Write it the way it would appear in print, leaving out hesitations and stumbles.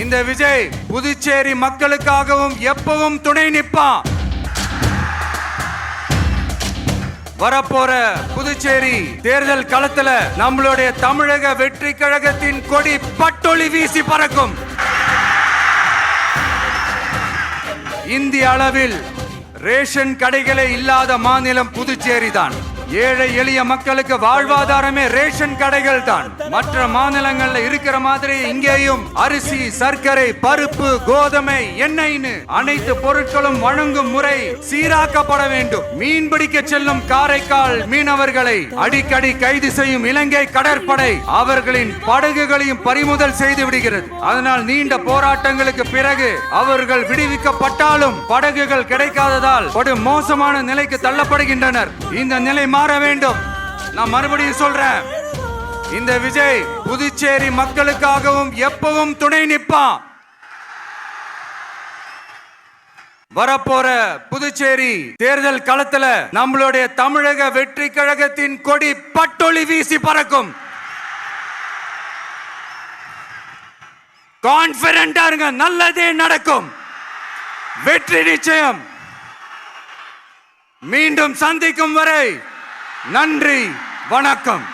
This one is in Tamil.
இந்த விஜய் புதுச்சேரி மக்களுக்காகவும் எப்பவும் துணை நிற்பான். வரப்போற புதுச்சேரி தேர்தல் களத்துல நம்மளுடைய தமிழக வெற்றி கழகத்தின் கொடி பட்டொளி வீசி பறக்கும். இந்திய அளவில் ரேஷன் கடைகளே இல்லாத மாநிலம் புதுச்சேரி தான். ஏழை எளிய மக்களுக்கு வாழ்வாதாரமே ரேஷன் கடைகள் தான். மற்ற மாநிலங்கள்ல இருக்கிற மாதிரி இங்கேயும் அரிசி, சர்க்கரை, பருப்பு, கோதுமை, எண்ணெய்னு அனைத்து பொருட்களும் வழங்கும் முறை சீராக்கப்பட வேண்டும். மீன்பிடிக்க செல்லும் காரைக்கால் மீனவர்களை அடிக்கடி கைது செய்யும் இலங்கை கடற்படை அவர்களின் படகுகளையும் பறிமுதல் செய்து விடுகிறது. அதனால் நீண்ட போராட்டங்களுக்கு பிறகு அவர்கள் விடுவிக்கப்பட்டாலும் படகுகள் கிடைக்காததால் ஒரு மோசமான நிலைக்கு தள்ளப்படுகின்றனர். இந்த நிலை மாற வேண்டும். நான் மறுபடியும் சொல்றேன், இந்த விஜய் புதுச்சேரி மக்களுக்காகவும் எப்பவும் துணை நிற்பான். வரப்போற புதுச்சேரி தேர்தல் களத்துல நம்மளுடைய தமிழக வெற்றி கழகத்தின் கொடி பட்டொளி வீசி பறக்கும். கான்பிடென்டா இருங்க, நல்லதே நடக்கும். வெற்றி நிச்சயம். மீண்டும் சந்திக்கும் வரை நன்றி, வணக்கம்.